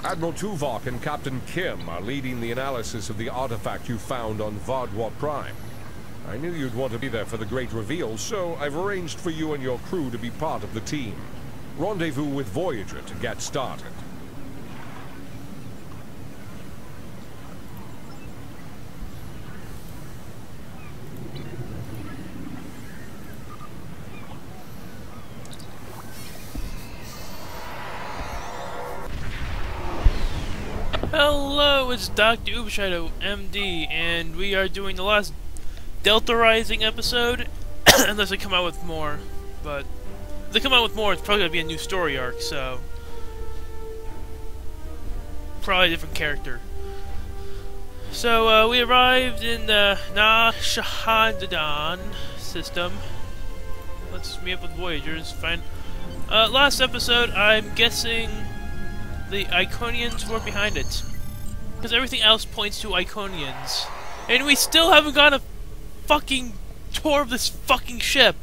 Admiral Tuvok and Captain Kim are leading the analysis of the artifact you found on Vardwa Prime. I knew you'd want to be there for the great reveal, so I've arranged for you and your crew to be part of the team. Rendezvous with Voyager to get started. Hello, it's Dr. Ubashido, MD, and we are doing the last Delta Rising episode, unless they come out with more. But if they come out with more, it's probably going to be a new story arc, so probably a different character. So, we arrived in the Nashahadadan system. Let's meet up with Voyagers, fine. Last episode, I'm guessing the Iconians were behind it, because everything else points to Iconians, and we still haven't got a fucking tour of this fucking ship.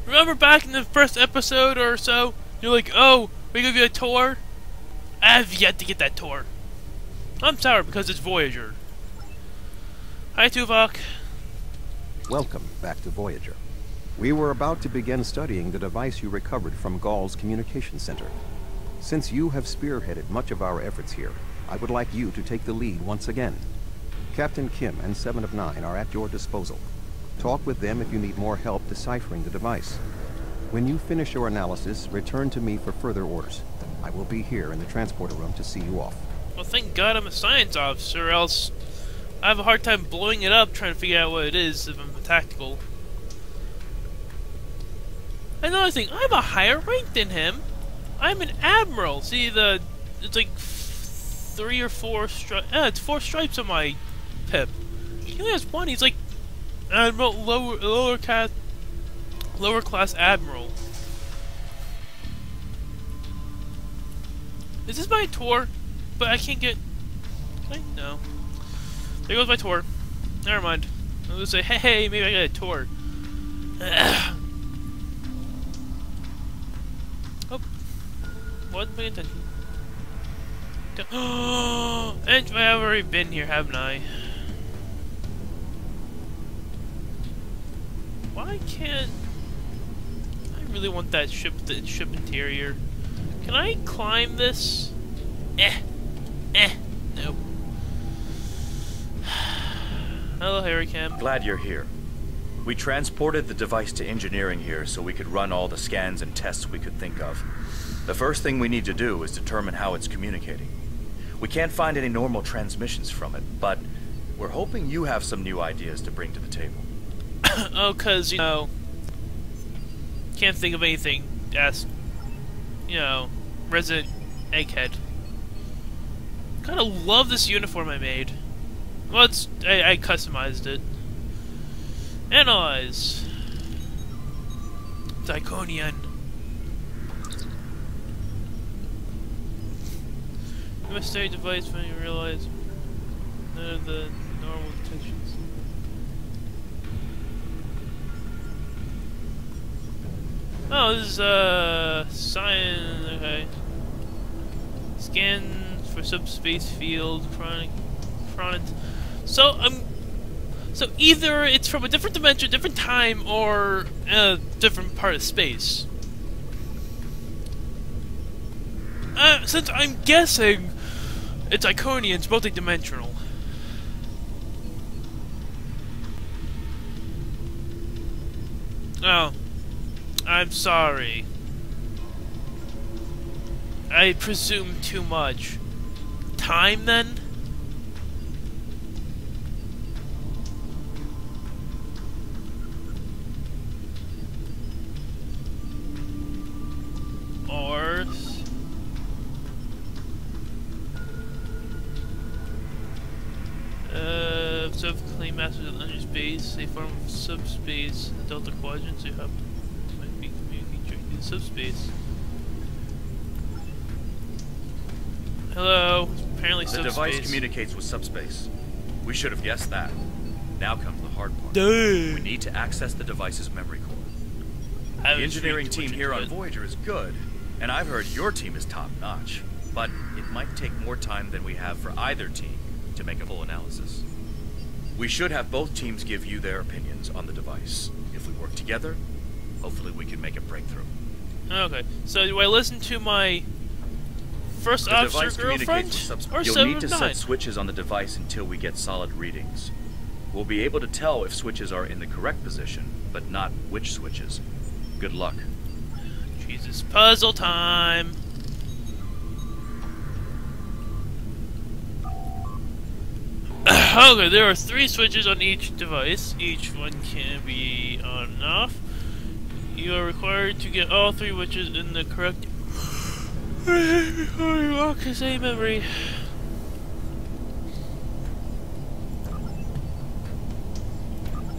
Remember back in the first episode or so, you're like, oh, we give you a tour? I have yet to get that tour. I'm sorry, because it's Voyager. Hi, Tuvok. Welcome back to Voyager. We were about to begin studying the device you recovered from Gaul's communication center. Since you have spearheaded much of our efforts here, I would like you to take the lead once again. Captain Kim and 7 of 9 are at your disposal. Talk with them if you need more help deciphering the device. When you finish your analysis, return to me for further orders. I will be here in the transporter room to see you off. Well, thank God I'm a science officer, or else I have a hard time blowing it up trying to figure out what it is if I'm a tactical. Another thing, I'm a higher rank than him. I'm an admiral. See, it's like 3 or 4 stripes. It's 4 stripes on my pip. He only has 1. He's like admiral, lower class admiral. Is this my tour? But I can't get. Can I? No. There goes my tour. Never mind. I was gonna say, hey, maybe I got a tour. Wasn't paying attention. And I've already been here, haven't I? Why can't I really want that ship interior? Can I climb this? Nope. Hello, Harry Cam. Glad you're here. We transported the device to engineering here so we could run all the scans and tests we could think of. The first thing we need to do is determine how it's communicating. We can't find any normal transmissions from it, but we're hoping you have some new ideas to bring to the table. Oh, 'cause, you know, can't think of anything. Ask, you know, Resident Egghead. Kinda love this uniform I made. Well, I customized it. Analyze. It's Iconian. You must study device when you realize none of the normal detections. Oh, this is science. Okay. Scan for subspace field chronic. So either it's from a different dimension, different time, or a different part of space. Since I'm guessing it's Iconian, it's multi-dimensional. Oh. I'm sorry. I presume too much. Time, then? Or... Self-claimed masters of underspace, a form of subspace, the Delta Quadrants, you have might be communicating directly to subspace. Hello, apparently subspace. The device communicates with subspace. We should have guessed that. Now comes the hard part. Dude. We need to access the device's memory core. The engineering team here on Voyager is good, And I've heard your team is top-notch, but it might take more time than we have for either team to make a full analysis. We should have both teams give you their opinions on the device. If we work together, hopefully we can make a breakthrough. Okay, so do I listen to my first officer girlfriend? Or You'll 7 need to of 9? set switches on the device until we get solid readings. We'll be able to tell if switches are in the correct position, but not which switches. Good luck. Jesus, puzzle time! Okay, there are 3 switches on each device. Each one can be on and off. You are required to get all 3 switches in the correct... Lock his memory.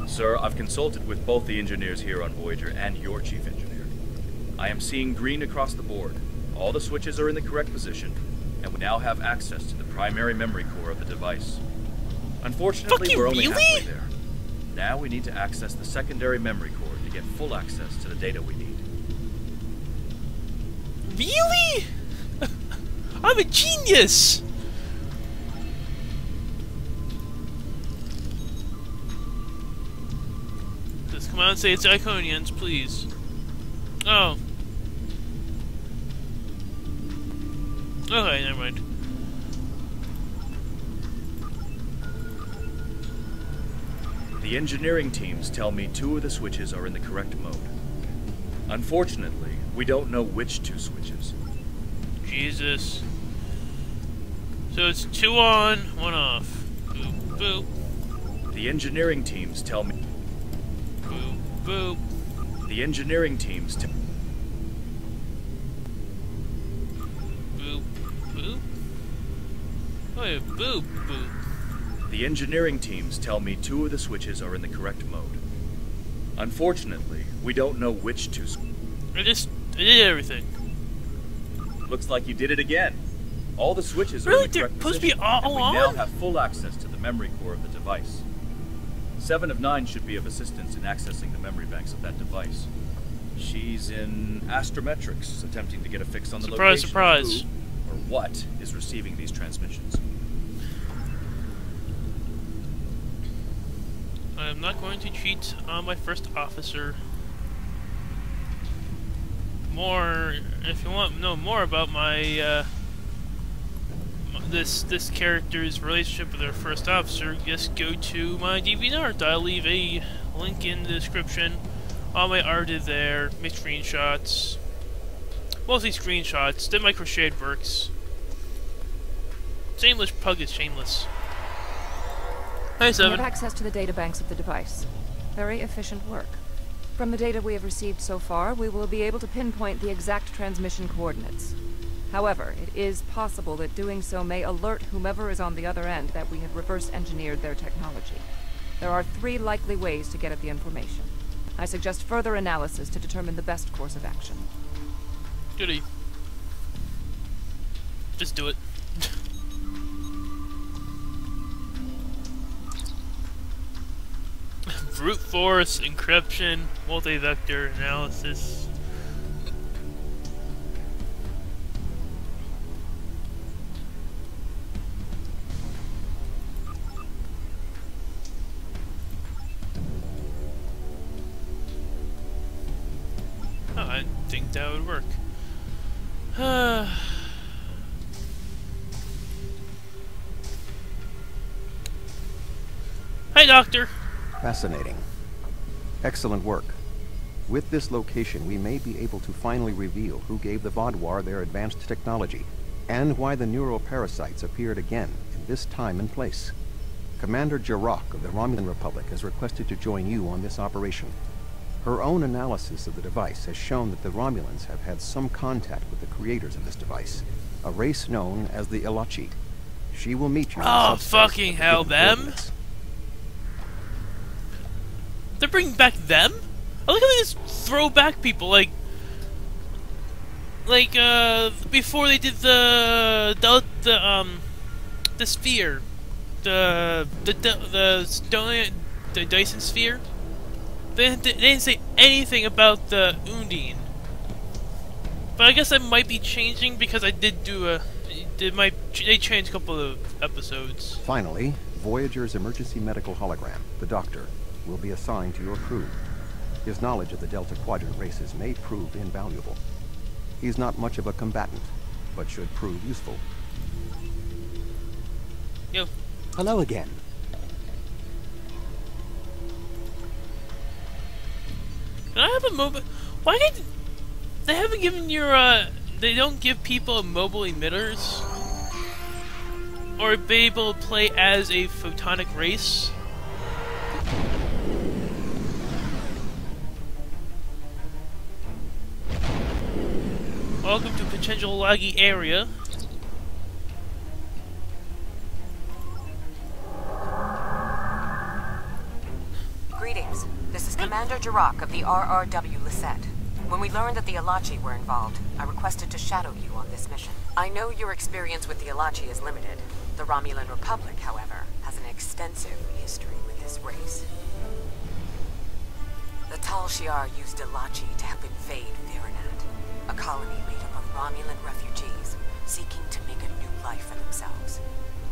Sir, I've consulted with both the engineers here on Voyager and your chief engineer. I am seeing green across the board. All the switches are in the correct position, and we now have access to the primary memory core of the device. Unfortunately, we're only halfway there. Now we need to access the secondary memory core to get full access to the data we need. Really? I'm a genius! Just come out and say it's Iconians, please. Oh. Okay, never mind. The engineering teams tell me 2 of the switches are in the correct mode. Unfortunately, we don't know which 2 switches. Jesus. So it's 2 on, 1 off. Boop, boop. The engineering teams tell me... Boop, boop. The engineering teams tell... Boop, boop. Oh yeah, boop, boop. The engineering teams tell me 2 of the switches are in the correct mode. Unfortunately, we don't know which 2 switches. I did everything. Looks like you did it again. All the switches are Really? in the correct They're supposed to be position, all and we now on? have full access to the memory core of the device. 7 of 9 should be of assistance in accessing the memory banks of that device. She's in astrometrics, attempting to get a fix on the location Surprise. of who or what is receiving these transmissions. I'm not going to cheat on my first officer. If you want to know more about my, this character's relationship with her first officer, just go to my DeviantArt. I'll leave a link in the description. All my art is there, my screenshots. Mostly screenshots, then my crocheted works. Shameless pug is shameless. Hi, We 7. have access to the databanks of the device. Very efficient work. From the data we have received so far, we will be able to pinpoint the exact transmission coordinates. However, it is possible that doing so may alert whomever is on the other end that we have reverse-engineered their technology. There are 3 likely ways to get at the information. I suggest further analysis to determine the best course of action. Goody. Just do it. Brute force, encryption, multi-vector analysis. Oh, I think that would work. Hi, Doctor! Fascinating. Excellent work. With this location, we may be able to finally reveal who gave the Vaadwaur their advanced technology, and why the neuroparasites appeared again in this time and place. Commander Jarok of the Romulan Republic has requested to join you on this operation. Her own analysis of the device has shown that the Romulans have had some contact with the creators of this device, a race known as the Ilachi. She will meet you in Oh, subspace fucking at the hell, given them? coordinates. They're bringing back them? I like how they just throw back people, like, before they did the sphere, the Dyson sphere. They didn't say anything about the Undine. But I guess that might be changing because I did do they changed a couple of episodes. Finally, Voyager's emergency medical hologram, the Doctor, will be assigned to your crew. His knowledge of the Delta Quadrant races may prove invaluable. He's not much of a combatant, but should prove useful. Yo. Hello again. Can I have a moment? Why did they haven't given your they don't give people mobile emitters or be able to play as a photonic race? Welcome to potential laggy area. Greetings. This is Commander Jirok of the RRW Lisette. When we learned that the Alachi were involved, I requested to shadow you on this mission. I know your experience with the Alachi is limited. The Romulan Republic, however, has an extensive history with this race. The Tal Shiar used Alachi to help invade Varanat, a colony made up of Romulan refugees seeking to make a new life for themselves.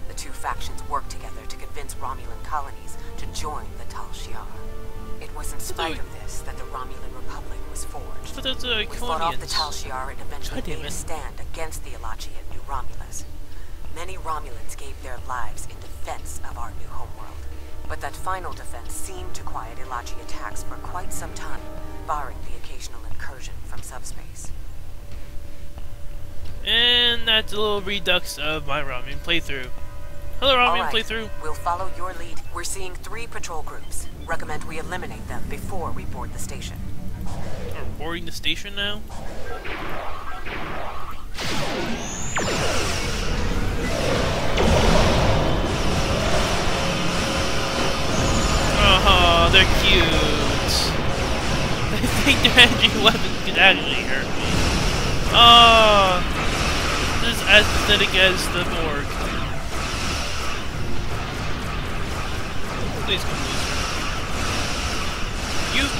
The two factions worked together to convince Romulan colonies to join the Tal Shiar. It was in spite of this that the Romulan Republic was forged. But that's We fought off the Tal Shiar and eventually made a stand against the Alachi at New Romulus. Many Romulans gave their lives in defense of our new homeworld. But that final defense seemed to quiet Alachi attacks for quite some time, barring the occasional incursion from subspace. And that's a little redux of my Romulan playthrough. Hello, Romulan playthrough. We'll follow your lead. We're seeing 3 patrol groups. Recommend we eliminate them before we board the station. We're boarding the station now? Oh, they're cute. I think their energy weapons could actually hurt me. Oh, this is as pathetic as the Borg. Please come closer.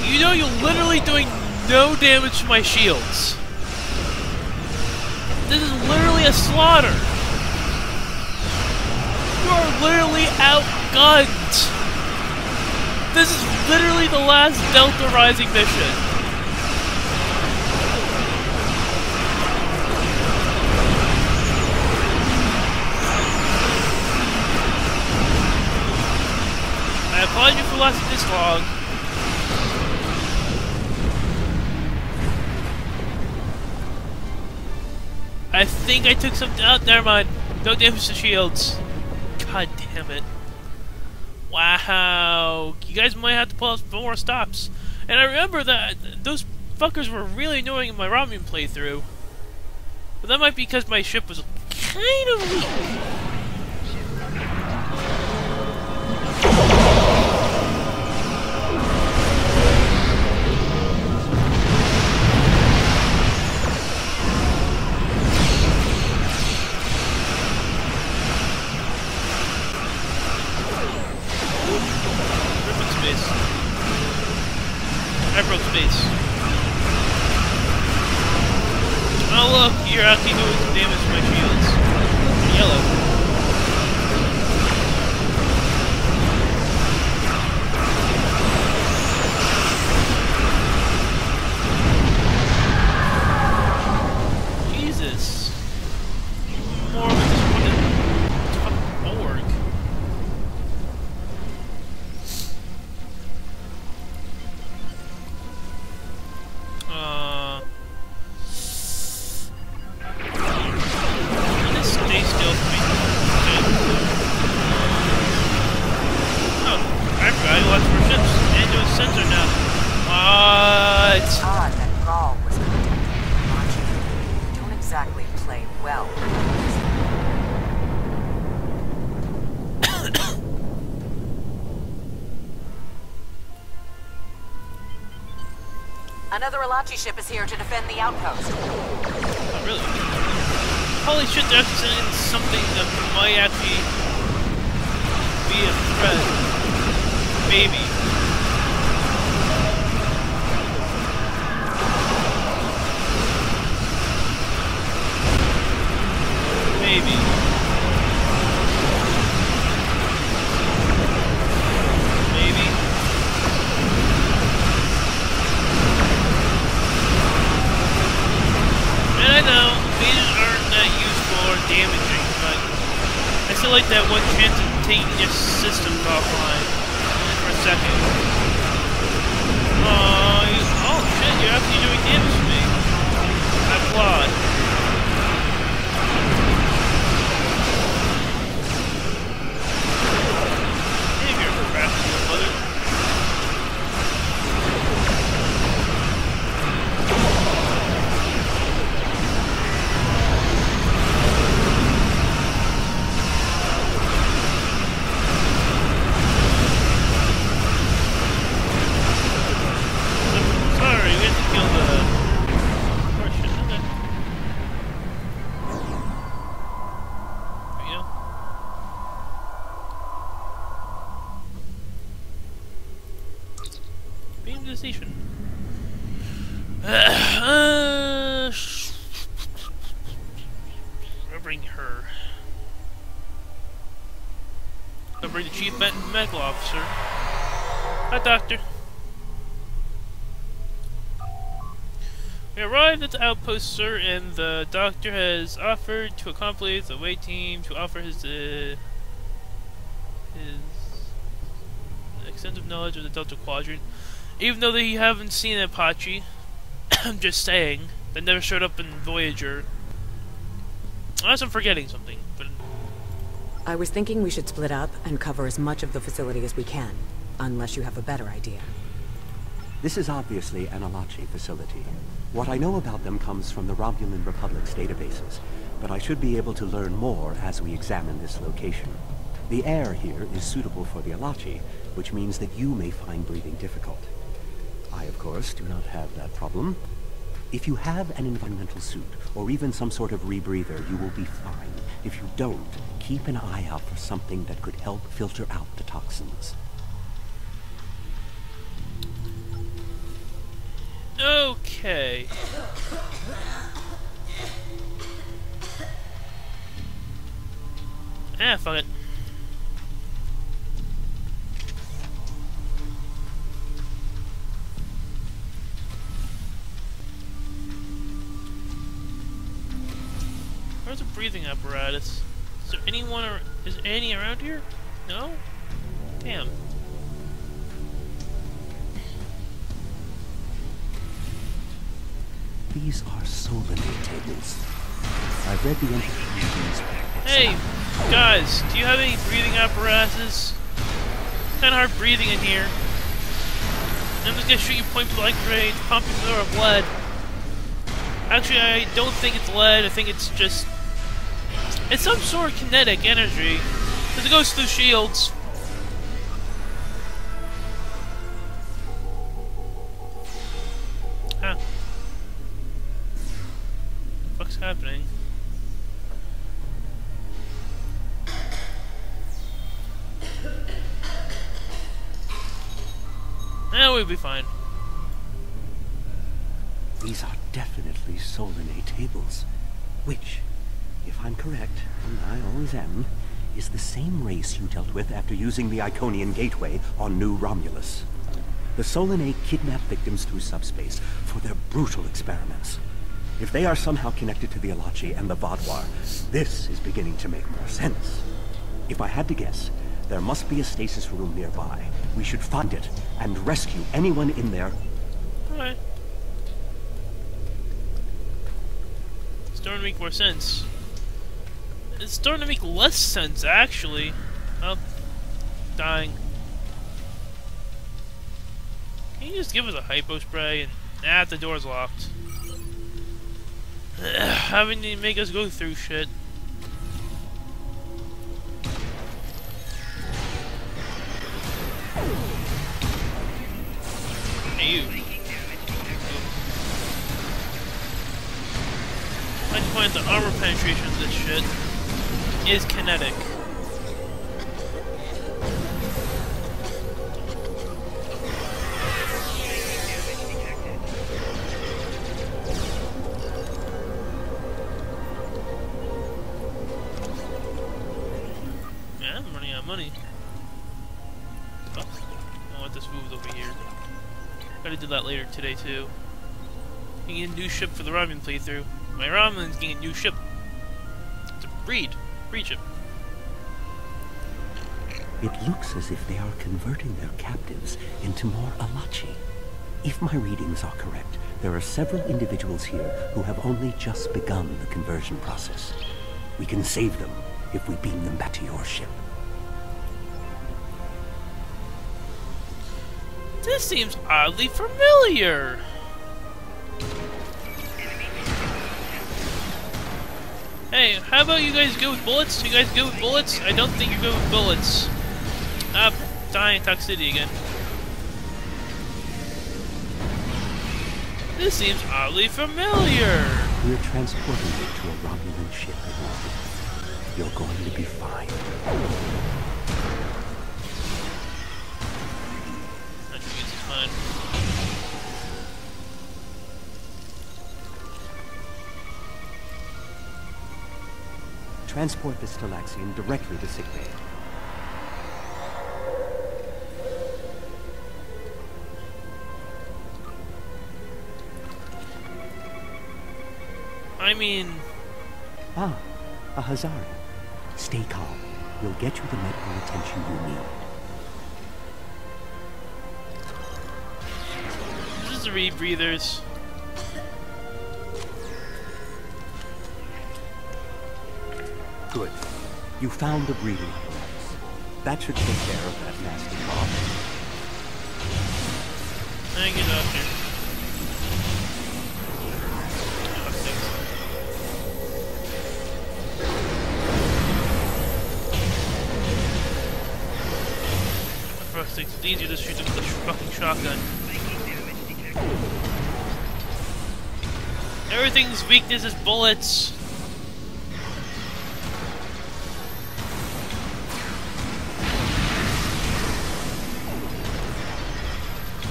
You know you're literally doing no damage to my shields. This is literally a slaughter. You are literally outgunned. This is literally the last Delta Rising mission. I apologize for lasting this long. I think I took something out. Never mind. No damage to shields. God damn it. Wow. You guys might have to pull out some more stops. And I remember that those fuckers were really annoying in my Romulan playthrough. But that might be because my ship was kind of weak. Space. Oh look, you're actually doing some damage to my shields. Yellow. Jesus. More of just wanted fucking Borg. Stay still for me. Oh, I forgot I watched more ships. And do a sensor now. What? It's odd that Gaul was contacted with Alachi. Don't exactly play well. Another Alachi ship is here to defend the outpost. Oh, really? Holy shit, they're actually sending something that might actually be a threat. Maybe. like that one chance of taking your systems offline for a second. Oh shit, you're actually doing damage to me. I applaud. Hey, you're a harassing mother. Station. I'll bring her. I'll bring the chief medical officer. Hi, doctor. We arrived at the outpost, sir, and the doctor has offered to accompany the away team to offer his extensive knowledge of the Delta Quadrant. Even though they haven't seen Apache, I'm just saying, that never showed up in Voyager. Unless I'm forgetting something, but... I was thinking we should split up and cover as much of the facility as we can, unless you have a better idea. This is obviously an Alachi facility. What I know about them comes from the Romulan Republic's databases, but I should be able to learn more as we examine this location. The air here is suitable for the Alachi, which means that you may find breathing difficult. I, of course, do not have that problem. If you have an environmental suit, or even some sort of rebreather, you will be fine. If you don't, keep an eye out for something that could help filter out the toxins. Okay. Fuck it. Where's the breathing apparatus? Is there anyone or is any around here? No? Damn. These are solenoid tables. I read the instructions. Hey, guys, do you have any breathing apparatuses? Kinda hard breathing in here. I'm just gonna shoot you point blank range, pump you full of lead. Actually, I don't think it's lead, I think it's just... It's some sort of kinetic energy, because it goes through shields. Huh. What's happening? We'll be fine. These are definitely Solanae tables, which, if I'm correct, and I always am, is the same race you dealt with after using the Iconian Gateway on New Romulus. The Solanae kidnap victims through subspace for their brutal experiments. If they are somehow connected to the Alachi and the Vaadwaur, this is beginning to make more sense. If I had to guess, there must be a stasis room nearby. We should find it and rescue anyone in there. Alright. It's starting to make more sense. It's starting to make less sense, actually. Oh, dying. Can you just give us a hypo spray and... the door's locked. Having to make us go through shit. Hey, you. I like to point out the armor penetration of this shit is kinetic. Yeah, I'm running out of money. Oh, I want this moved over here. Gotta do that later today too. Getting a new ship for the Romulan playthrough. My Romulan's getting a new ship. It's a breed ship. It looks as if they are converting their captives into more Alachi. If my readings are correct, there are several individuals here who have only just begun the conversion process. We can save them if we beam them back to your ship. This seems oddly familiar. Hey, how about you guys go with bullets? You guys go with bullets? I don't think you're good with bullets. Ah, dying toxicity again. This seems oddly familiar. We're transporting you to a Romulan ship in orbit. You're going to be fine. I think this is fine. Transport the Stalaxian directly to sickbay. I mean... Ah, a Hazari. Stay calm. We'll get you the medical attention you need. This is the rebreathers. Good. You found the breathing apparatus. That should take care of that nasty cough. Thank you, Doctor. It's easier to shoot them with a fucking shotgun. Everything's weakness is bullets.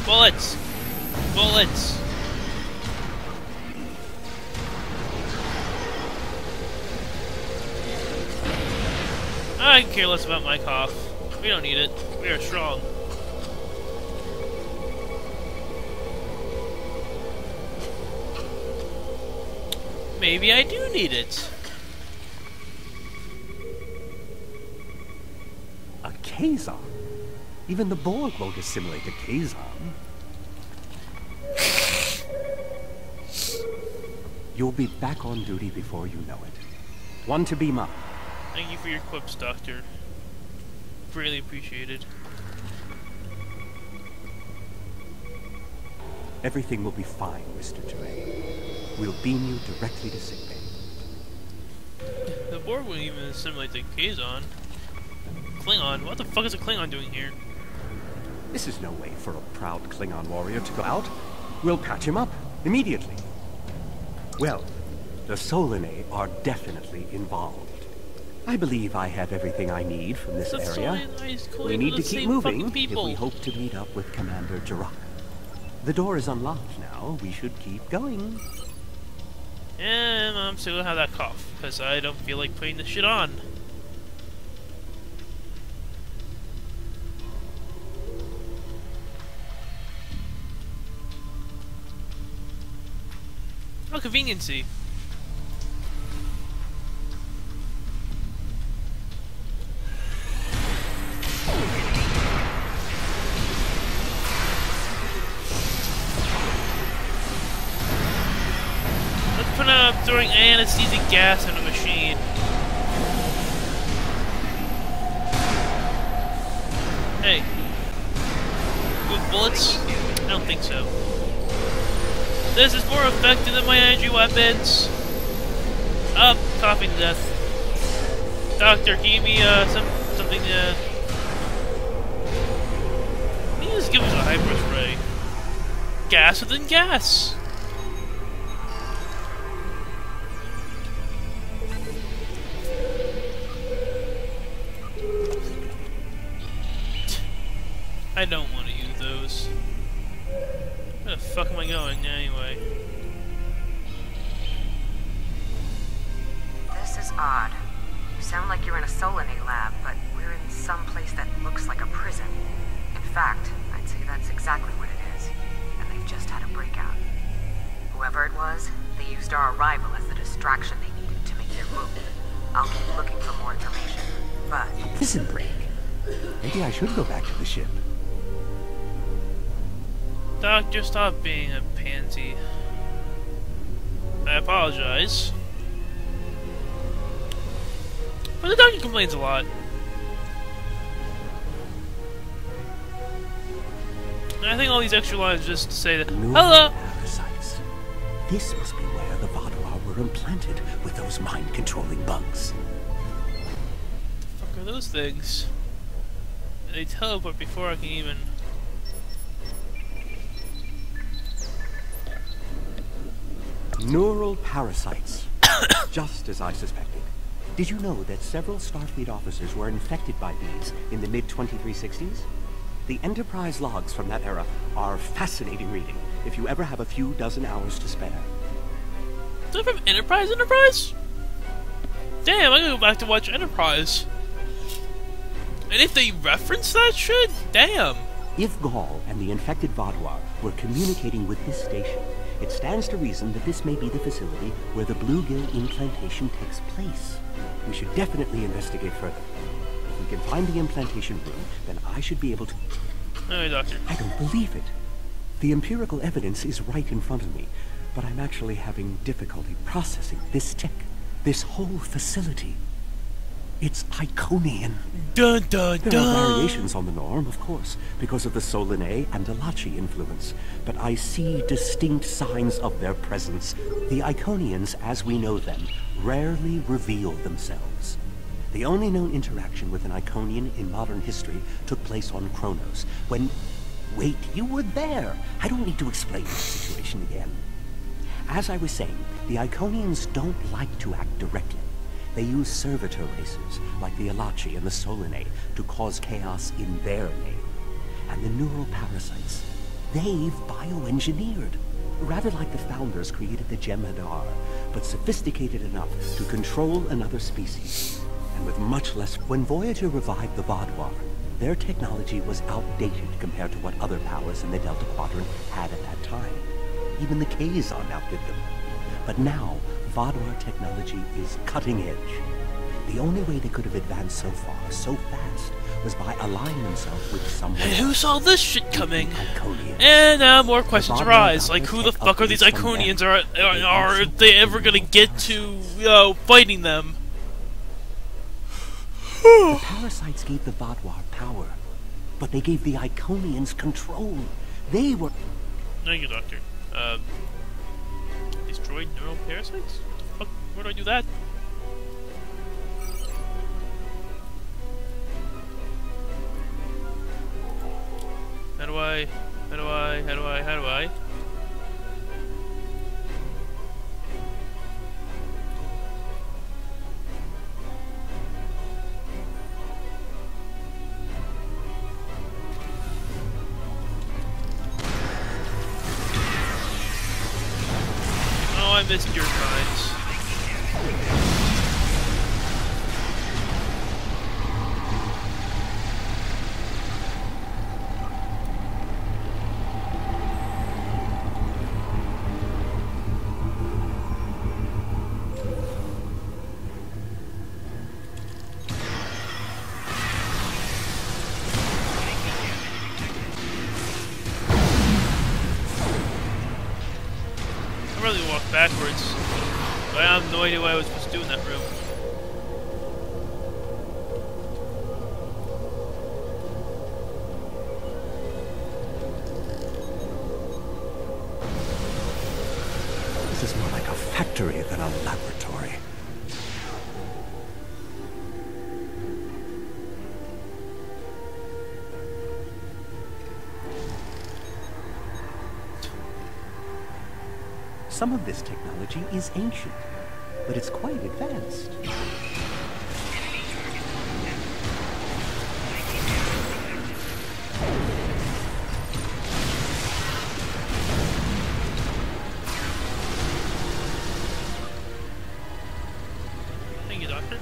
Bullets! Bullets! I can care less about my cough. We don't need it. We are strong. Maybe I do need it. A Kazon? Even the Borg won't assimilate a Kazon. You'll be back on duty before you know it. One to beam up. Thank you for your quips, Doctor. Greatly appreciated. Everything will be fine, Mr. Duray. We'll beam you directly to sickbay. The Borg wouldn't even assimilate the Kazon. Klingon? What the fuck is a Klingon doing here? This is no way for a proud Klingon warrior to go out. We'll patch him up immediately. Well, the Solanae are definitely involved. I believe I have everything I need from this area. We need to keep moving if we hope to meet up with Commander Jirok. The door is unlocked now. We should keep going. And I'm still gonna have that cough, because I don't feel like putting this shit on. Oh, conveniency. Let's put up throwing anesthetic gas in a machine. Hey. With bullets? I don't think so. This is more effective than my energy weapons. Up, coughing to death. Doctor, give me something to. Can you just give us a hyper spray? Gas within gas. I don't want to use those. Where the fuck am I going anyway? This is odd. You sound like you're in a Solanae lab, but we're in some place that looks like a prison. In fact, I'd say that's exactly what it is. And they've just had a breakout. Whoever it was, they used our arrival as the distraction they needed to make their move. I'll keep looking for more information, but... Prison break? Maybe I should go back to the ship. Doctor, stop being a pansy. I apologize. But the doctor complains a lot. And I think all these extra lines just to say that, hello! Parasites. This must be where the Vaadwaur were implanted with those mind-controlling bugs. What the fuck are those things? They teleport before I can even... Neural parasites. Just as I suspected. Did you know that several Starfleet officers were infected by these in the mid-2360s? The Enterprise logs from that era are fascinating reading, if you ever have a few dozen hours to spare. Is that from Enterprise? Damn, I'm gonna go back to watch Enterprise. And if they reference that shit, damn. If Gaul and the infected Vaadwaur were communicating with this station, it stands to reason that this may be the facility where the bluegill implantation takes place. We should definitely investigate further. If we can find the implantation room, then I should be able to... Hey, Doctor. I don't believe it. The empirical evidence is right in front of me, but I'm actually having difficulty processing this tech, this whole facility. It's Iconian. Dun dun dun! There are variations on the norm, of course, because of the Solanae and Delachi influence, but I see distinct signs of their presence. The Iconians, as we know them, rarely reveal themselves. The only known interaction with an Iconian in modern history took place on Kronos, when... Wait, you were there! I don't need to explain the situation again. As I was saying, the Iconians don't like to act directly. They use servitor races, like the Alachi and the Solanae, to cause chaos in their name. And the neural parasites, they've bioengineered. Rather like the founders created the Jem'Hadar, but sophisticated enough to control another species. And with much less... When Voyager revived the Vaadwaur, their technology was outdated compared to what other powers in the Delta Quadrant had at that time. Even the Kazon outdid them. But now, Vaadwaur technology is cutting edge. The only way they could have advanced so far, so fast, was by aligning themselves with someone. And who saw this shit coming? And now more questions arise, like who the fuck are these Iconians? Are they ever gonna get to, fighting them? The parasites gave the Vaadwaur power, but they gave the Iconians control. They were... Thank you, Doctor. Destroyed neural parasites? Fuck, where do I do that? How do I? Oh, I missed your times. I really walked backwards. But I have no idea what I was supposed to do in that room. This is more like a factory than a laboratory. Some of this technology is ancient, but it's quite advanced. Thank you, Doctor.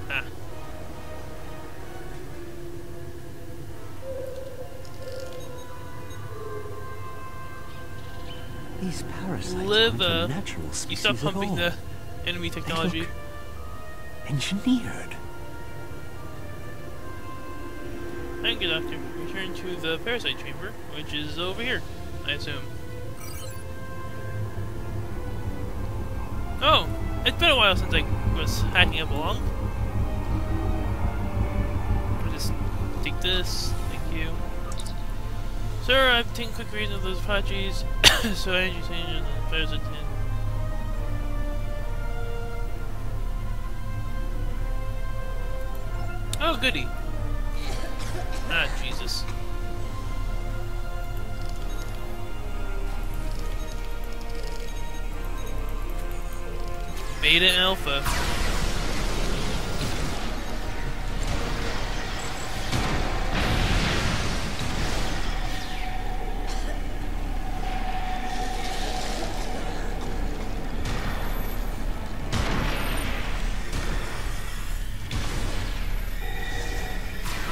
Ah. These parasites Live, aren't a natural you species stop at pumping all. the enemy technology. Engineered. Thank you, Doctor. Return to the parasite chamber, which is over here, I assume. Oh! It's been a while since I was hacking up along. I'll just take this. Thank you. Sir, I've taken quick reading of those Apaches, so I need to change in the parasite. Oh, goody. Ah, Jesus. Beta and Alpha.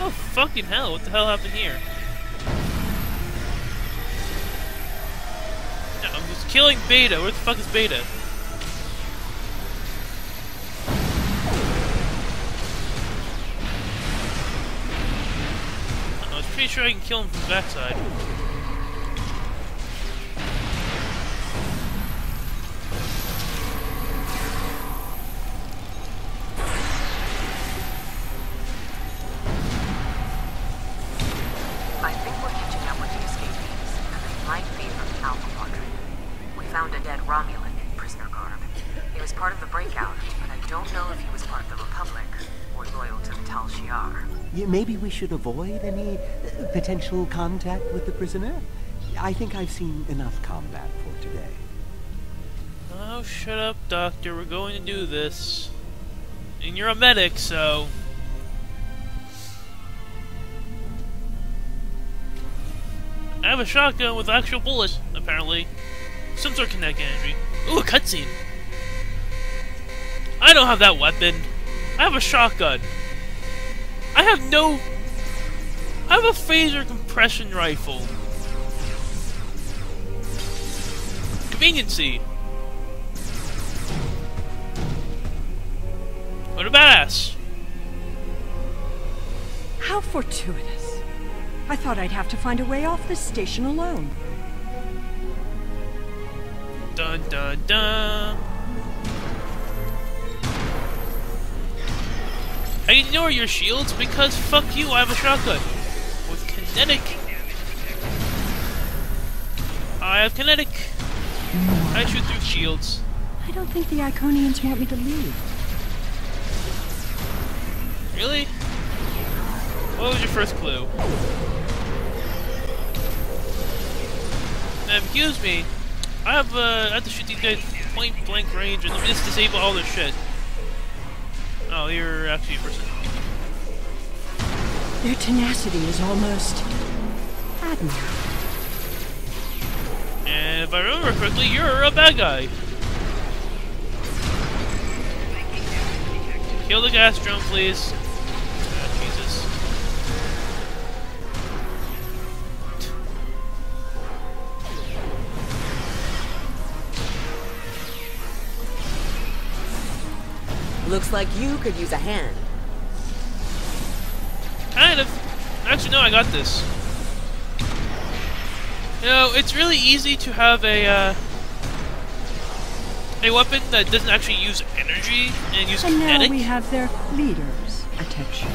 Oh, fucking hell, what the hell happened here? No, I'm just killing Beta. Where the fuck is Beta? I was pretty sure I can kill him from the backside. I think we're catching up with the escapees, and they might be from the Alpha Quadrant. We found a dead Romulan in prisoner guard. He was part of the breakout, but I don't know if he was part of the Republic or loyal to the Tal Shiar. Yeah, maybe we should avoid any potential contact with the prisoner? I think I've seen enough combat for today. Oh, shut up, Doctor. We're going to do this. And you're a medic, so... I have a shotgun with actual bullets, apparently. Some sort of kinetic energy. Ooh, a cutscene. I don't have that weapon. I have a shotgun. I have a phaser compression rifle. Conveniency. What a badass. How fortuitous. I thought I'd have to find a way off this station alone. Dun dun dun. I ignore your shields because fuck you, I have a shotgun. With kinetic. I have kinetic. I shoot through shields. I don't think the Iconians want me to leave. Really? What was your first clue? Excuse me. I have to shoot these guys point blank range and let me just disable all their shit. Oh, you're actually a person. Their tenacity is almost admirable. And if I remember correctly, you're a bad guy. Kill the gas drum, please. Ah, Jesus. Looks like you could use a hand. Kind of. Actually, no, I got this. You know, it's really easy to have a weapon that doesn't actually use energy and use And kinetic. now we have their leader's attention.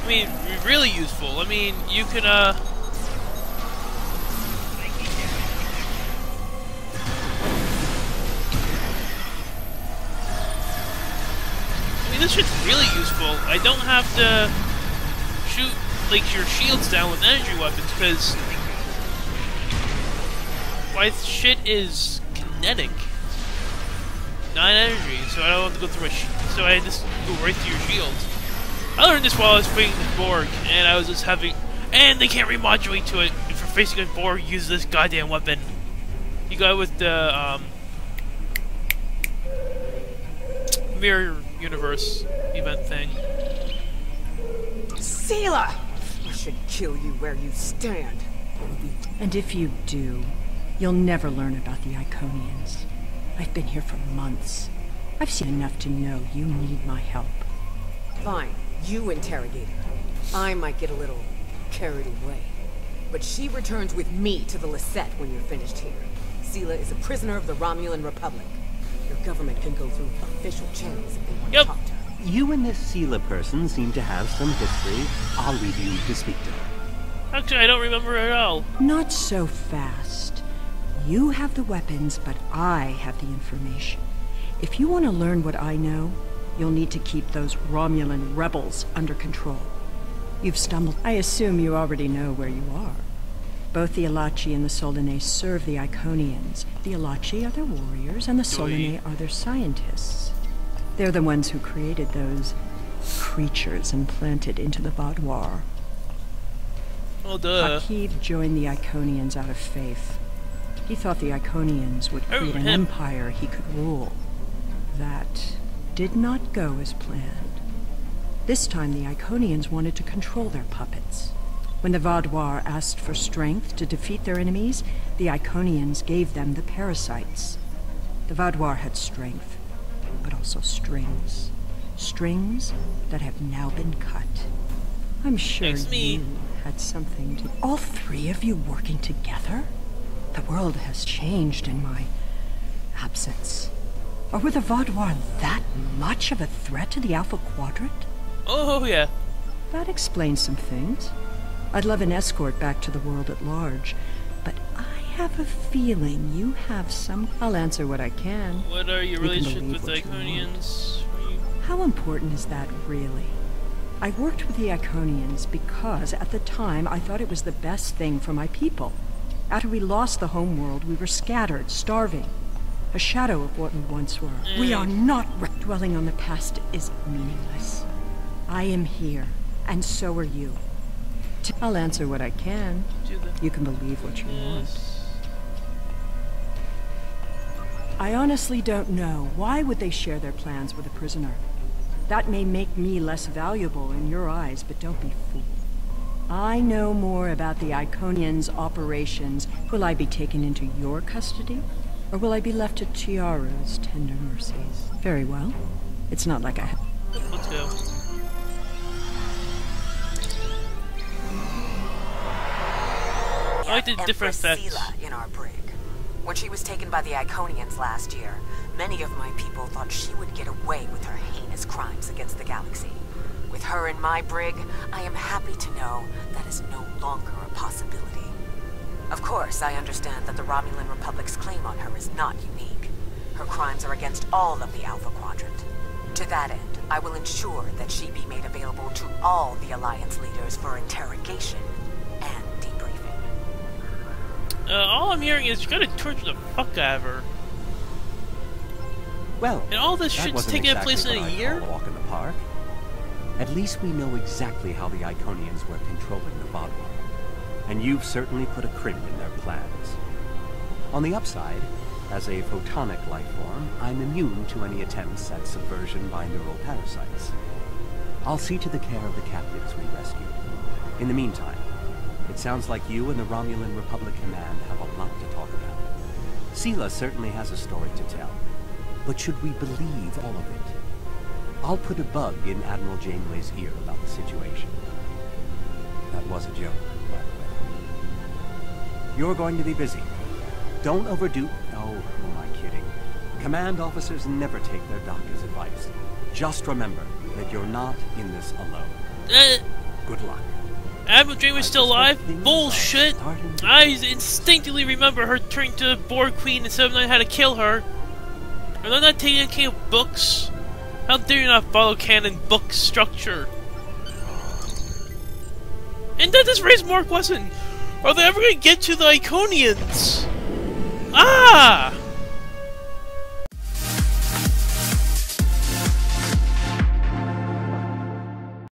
I mean, really useful. I mean, you can, this shit's really useful. I don't have to shoot, like, your shields down with energy weapons, because my shit is kinetic, not energy, so I don't have to go through so I just go right through your shields. I learned this while I was fighting the Borg, and I was just having... And they can't remodulate to it. If you're facing a Borg, use this goddamn weapon. You got it with the, Mirror Universe event thing. Seela! I should kill you where you stand. And if you do, you'll never learn about the Iconians. I've been here for months. I've seen enough to know you need my help. Fine. You interrogated her. I might get a little carried away. But she returns with me to the Lisette when you're finished here. Sela is a prisoner of the Romulan Republic. Your government can go through official channels if they want to talk to her. You and this Sela person seem to have some history. I'll leave you to speak to her. Actually, I don't remember at all. Not so fast. You have the weapons, but I have the information. If you want to learn what I know, you'll need to keep those Romulan rebels under control. You've stumbled. I assume you already know where you are. Both the Alachi and the Solanae serve the Iconians. The Alachi are their warriors, and the Solanae are their scientists. They're the ones who created those creatures implanted into the Vaudoir. Oh, duh. Akib joined the Iconians out of faith. He thought the Iconians would create an empire he could rule. That did not go as planned. This time the Iconians wanted to control their puppets. When the Vaudoir asked for strength to defeat their enemies, the Iconians gave them the parasites. The Vaudoir had strength, but also strings. Strings that have now been cut. I'm sure you had something to... All three of you working together? The world has changed in my absence. Or were the Vaudoir that much of a threat to the Alpha Quadrant? Oh, yeah. That explains some things. I'd love an escort back to the world at large, but I have a feeling you have some... I'll answer what I can. What are your relationship with the Iconians? How important is that, really? I worked with the Iconians because, at the time, I thought it was the best thing for my people. After we lost the homeworld, we were scattered, starving. A shadow of what we once were. We are not... Dwelling on the past is meaningless. I am here, and so are you. I'll answer what I can. You can believe what you want. I honestly don't know. Why would they share their plans with a prisoner? That may make me less valuable in your eyes, but don't be fooled. I know more about the Iconians' operations. Will I be taken into your custody? Or will I be left to Chiaro's tender mercies? Very well. It's not like I have... Let's go. I like the different sets. Sela in our brig. When she was taken by the Iconians last year, many of my people thought she would get away with her heinous crimes against the galaxy. With her in my brig, I am happy to know that is no longer a possibility. Of course, I understand that the Romulan Republic's claim on her is not unique. Her crimes are against all of the Alpha Quadrant. To that end, I will ensure that she be made available to all the Alliance leaders for interrogation and debriefing. All I'm hearing is you're gonna torture the fuck out of her. Well, and all this shit's taking place in a year? A walk in the park. At least we know exactly how the Iconians were controlling the Vaudoir. And you've certainly put a crimp in their plans. On the upside, as a photonic life form, I'm immune to any attempts at subversion by neural parasites. I'll see to the care of the captives we rescued. In the meantime, it sounds like you and the Romulan Republic Command have a lot to talk about. Sela certainly has a story to tell, but should we believe all of it? I'll put a bug in Admiral Janeway's ear about the situation. That was a joke, by the way. You're going to be busy. Don't overdo... Oh, who am I kidding? Command officers never take their doctor's advice. Just remember that you're not in this alone. Good luck. Admiral Janeway's still alive? Bullshit! I instinctively remember her turning to Borg Queen and 79 how to kill her. Are they not taking account of books? How dare you not follow canon book structure? And that just raised more questions. Are they ever gonna get to the Iconians? Ah!